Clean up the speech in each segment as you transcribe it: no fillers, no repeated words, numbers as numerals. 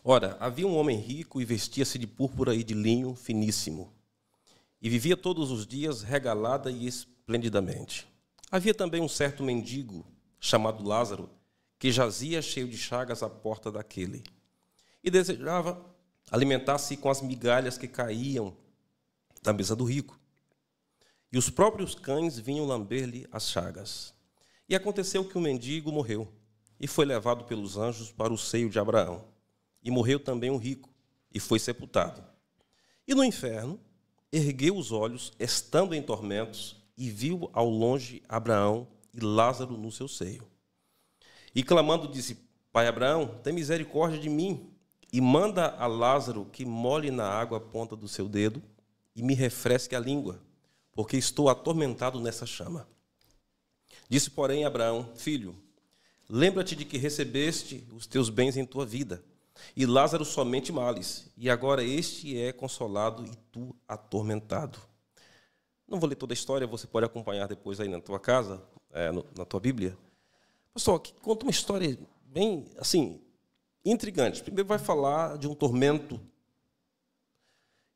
Ora, havia um homem rico e vestia-se de púrpura e de linho finíssimo, e vivia todos os dias regalada e esplendidamente. Havia também um certo mendigo, chamado Lázaro, que jazia cheio de chagas à porta daquele, e desejava alimentar-se com as migalhas que caíam da mesa do rico. E os próprios cães vinham lamber-lhe as chagas. E aconteceu que o mendigo morreu, e foi levado pelos anjos para o seio de Abraão. E morreu também o rico, e foi sepultado. E no inferno, ergueu os olhos, estando em tormentos, e viu ao longe Abraão e Lázaro no seu seio. E clamando, disse: Pai Abraão, tem misericórdia de mim, e manda a Lázaro que molhe na água a ponta do seu dedo, e me refresque a língua, porque estou atormentado nessa chama. Disse, porém, Abraão: Filho, lembra-te de que recebeste os teus bens em tua vida, e Lázaro somente males, e agora este é consolado e tu atormentado. Não vou ler toda a história, você pode acompanhar depois aí na tua casa, na tua Bíblia. Pessoal, aqui conta uma história bem, assim, intrigante. Primeiro vai falar de um tormento,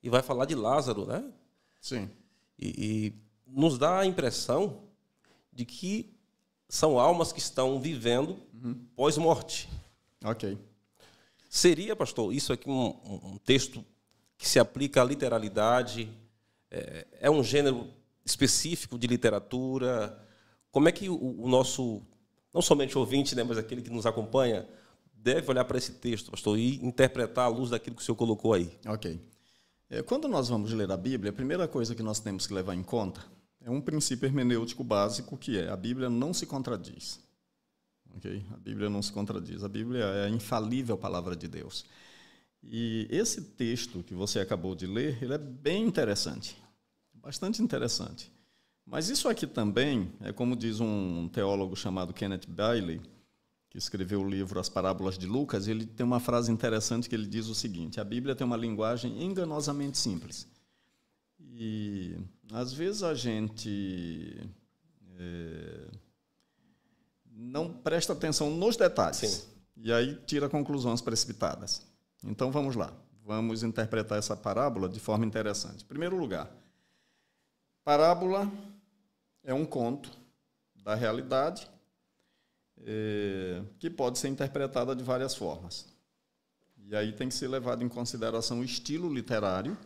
e vai falar de Lázaro, né? Sim. E nos dá a impressão de que são almas que estão vivendo pós-morte. Ok. Seria, pastor, isso aqui um texto que se aplica à literalidade? É um gênero específico de literatura? Como é que o nosso, não somente o ouvinte, né, mas aquele que nos acompanha, deve olhar para esse texto, pastor, e interpretar à luz daquilo que o senhor colocou aí? Ok. Quando nós vamos ler a Bíblia, a primeira coisa que nós temos que levar em conta é um princípio hermenêutico básico, que é: a Bíblia não se contradiz. Okay? A Bíblia não se contradiz. A Bíblia é a infalível palavra de Deus. E esse texto que você acabou de ler, ele é bem interessante, bastante interessante. Mas isso aqui também, é como diz um teólogo chamado Kenneth Bailey, que escreveu o livro As Parábolas de Lucas, ele tem uma frase interessante que ele diz o seguinte: a Bíblia tem uma linguagem enganosamente simples. E, às vezes, a gente não presta atenção nos detalhes. Sim. E aí tira conclusões precipitadas. Então, vamos lá. Vamos interpretar essa parábola de forma interessante. Em primeiro lugar, parábola é um conto da realidade que pode ser interpretada de várias formas. E aí tem que ser levado em consideração o estilo literário.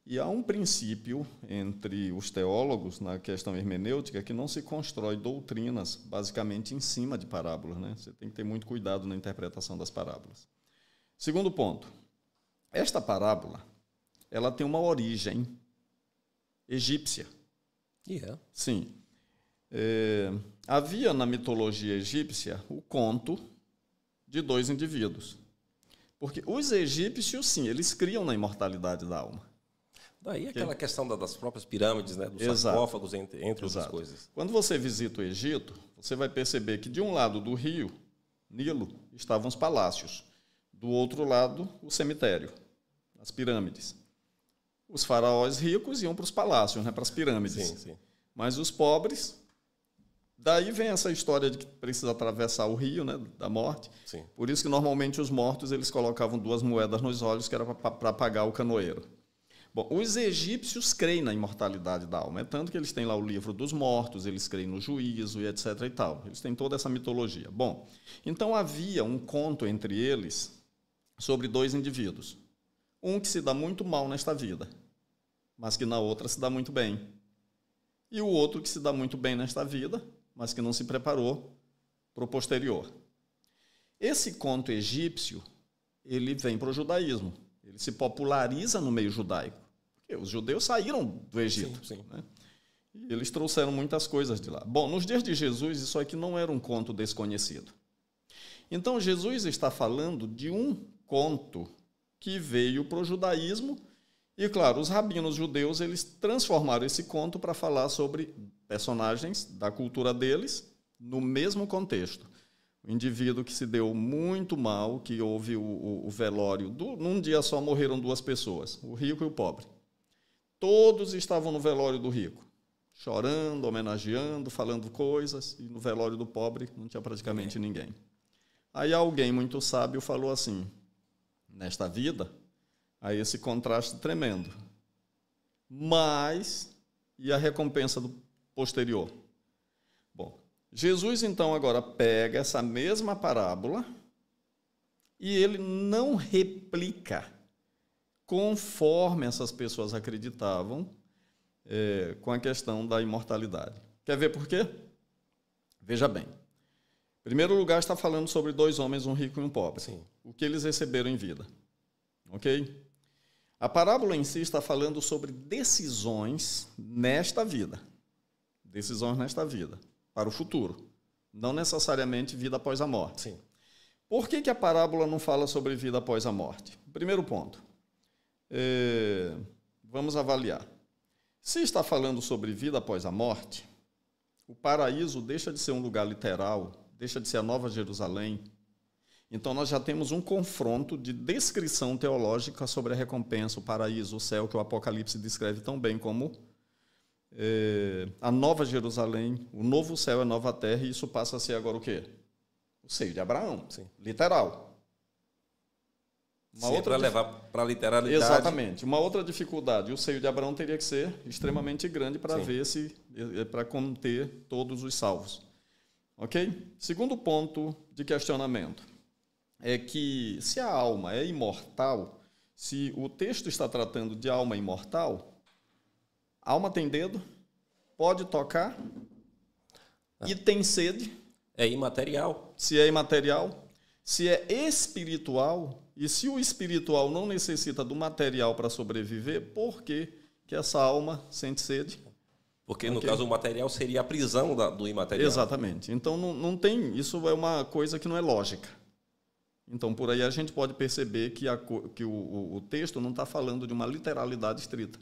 E há um princípio entre os teólogos na questão hermenêutica que não se constrói doutrinas basicamente em cima de parábolas, né? Você tem que ter muito cuidado na interpretação das parábolas. Segundo ponto, esta parábola ela tem uma origem egípcia. Yeah. Sim. Havia na mitologia egípcia o conto de dois indivíduos. Porque os egípcios, sim, eles criam na imortalidade da alma. Daí aquela questão das próprias pirâmides, né, dos Exato. sarcófagos, entre outras coisas. Quando você visita o Egito, você vai perceber que de um lado do rio Nilo estavam os palácios, do outro lado o cemitério, as pirâmides. Os faraós ricos iam para os palácios, né, para as pirâmides. Sim, sim. Mas os pobres, daí vem essa história de que precisa atravessar o rio, né, da morte. Sim. Por isso que normalmente os mortos eles colocavam 2 moedas nos olhos, que era para pagar o canoeiro. Bom, os egípcios creem na imortalidade da alma, é tanto que eles têm lá o livro dos mortos, eles creem no juízo e etc. e tal. Eles têm toda essa mitologia. Bom, então havia um conto entre eles sobre 2 indivíduos. Um que se dá muito mal nesta vida, mas que na outra se dá muito bem. E o outro que se dá muito bem nesta vida, mas que não se preparou para o posterior. Esse conto egípcio, ele vem para o judaísmo. Ele se populariza no meio judaico. Porque os judeus saíram do Egito. Sim, sim. Né? E eles trouxeram muitas coisas de lá. Bom, nos dias de Jesus, isso aqui não era um conto desconhecido. Então, Jesus está falando de um conto que veio para o judaísmo. E, claro, os rabinos judeus eles transformaram esse conto para falar sobre personagens da cultura deles no mesmo contexto. O indivíduo que se deu muito mal, que houve o velório. Num dia só morreram 2 pessoas, o rico e o pobre. Todos estavam no velório do rico, chorando, homenageando, falando coisas, e no velório do pobre não tinha praticamente ninguém. Aí alguém muito sábio falou assim: nesta vida, há esse contraste tremendo. Mas, e a recompensa do posterior? Bom, Jesus então agora pega essa mesma parábola e ele não replica conforme essas pessoas acreditavam com a questão da imortalidade. Quer ver por quê? Veja bem. Em primeiro lugar, está falando sobre 2 homens, um rico e um pobre. Sim. O que eles receberam em vida. Ok? A parábola em si está falando sobre decisões nesta vida. Decisões nesta vida, para o futuro. Não necessariamente vida após a morte. Sim. Por que a parábola não fala sobre vida após a morte? Primeiro ponto. Vamos avaliar. Se está falando sobre vida após a morte, o paraíso deixa de ser um lugar literal, deixa de ser a Nova Jerusalém. Então, nós já temos um confronto de descrição teológica sobre a recompensa, o paraíso, o céu, que o Apocalipse descreve tão bem como a Nova Jerusalém, o novo céu e a nova terra, e isso passa a ser agora o quê? O seio de Abraão, sim, literal. Para levar para a literalidade. Exatamente. Uma outra dificuldade, o seio de Abraão teria que ser extremamente grande para ver para conter todos os salvos. Ok? Segundo ponto de questionamento é que se a alma é imortal, se o texto está tratando de alma imortal, a alma tem dedo, pode tocar e tem sede. É imaterial. Se é imaterial, se é espiritual, e se o espiritual não necessita do material para sobreviver, por que essa alma sente sede? Porque, no caso, o material seria a prisão do imaterial. Exatamente. Então, não tem... Isso é uma coisa que não é lógica. Então, por aí a gente pode perceber que o texto não está falando de uma literalidade estrita.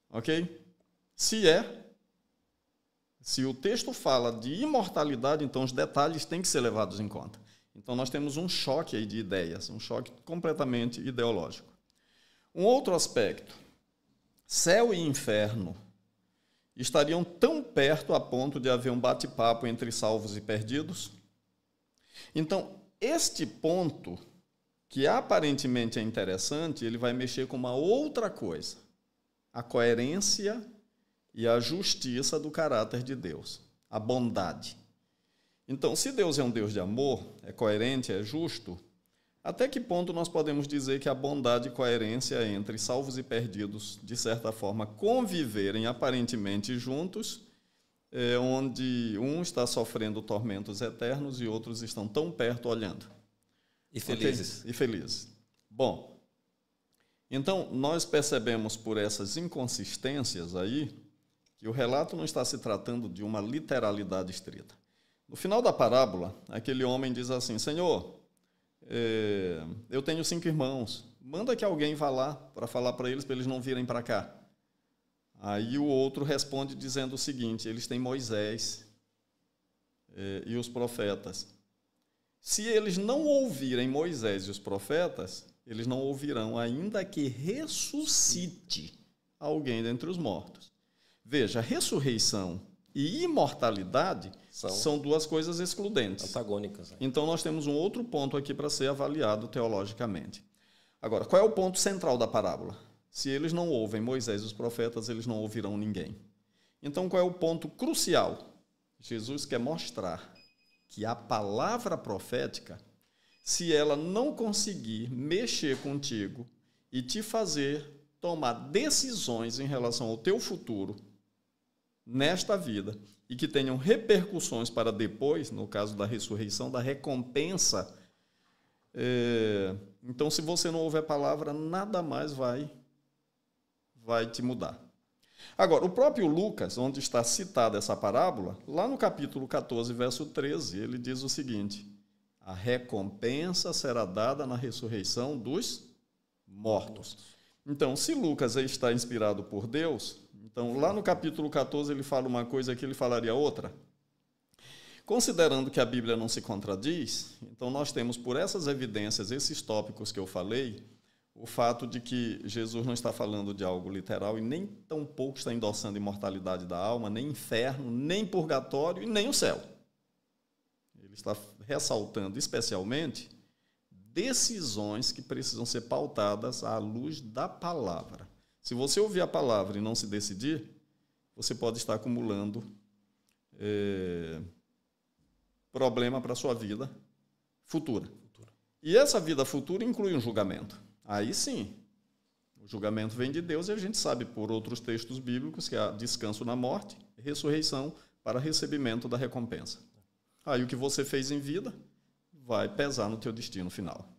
Ok? Se o texto fala de imortalidade, então os detalhes têm que ser levados em conta. Então, nós temos um choque aí de ideias, um choque completamente ideológico. Um outro aspecto, céu e inferno estariam tão perto a ponto de haver um bate-papo entre salvos e perdidos? Então, este ponto, que aparentemente é interessante, ele vai mexer com uma outra coisa, a coerência e a justiça do caráter de Deus, a bondade. Então, se Deus é um Deus de amor, é coerente, é justo, até que ponto nós podemos dizer que a bondade e coerência entre salvos e perdidos, de certa forma, conviverem aparentemente juntos, onde um está sofrendo tormentos eternos e outros estão tão perto olhando? E felizes. Okay? E felizes. Bom, então nós percebemos por essas inconsistências aí que o relato não está se tratando de uma literalidade estrita. No final da parábola, aquele homem diz assim: Senhor, eu tenho 5 irmãos, manda que alguém vá lá para falar para eles não virem para cá. Aí o outro responde dizendo o seguinte: eles têm Moisés e os profetas. Se eles não ouvirem Moisés e os profetas, eles não ouvirão, ainda que ressuscite alguém dentre os mortos. Veja, ressurreição e imortalidade são duas coisas excludentes. Antagônicas. Né? Então, nós temos um outro ponto aqui para ser avaliado teologicamente. Agora, qual é o ponto central da parábola? Se eles não ouvem Moisés e os profetas, eles não ouvirão ninguém. Então, qual é o ponto crucial? Jesus quer mostrar que a palavra profética, se ela não conseguir mexer contigo e te fazer tomar decisões em relação ao teu futuro, nesta vida, e que tenham repercussões para depois, no caso da ressurreição, da recompensa, então, se você não ouve a palavra, nada mais vai te mudar. Agora, o próprio Lucas, onde está citada essa parábola, lá no capítulo 14, verso 13, ele diz o seguinte: a recompensa será dada na ressurreição dos mortos. Então, se Lucas está inspirado por Deus, então lá no capítulo 14 ele fala uma coisa que ele falaria outra. Considerando que a Bíblia não se contradiz, então nós temos por essas evidências, esses tópicos que eu falei, o fato de que Jesus não está falando de algo literal e nem tampouco está endossando a imortalidade da alma, nem inferno, nem purgatório e nem o céu. Ele está ressaltando especialmente decisões que precisam ser pautadas à luz da palavra. Se você ouvir a palavra e não se decidir, você pode estar acumulando problema para a sua vida futura. E essa vida futura inclui um julgamento. Aí sim, o julgamento vem de Deus e a gente sabe por outros textos bíblicos que há descanso na morte e ressurreição para recebimento da recompensa. Aí o que você fez em vida vai pesar no teu destino final.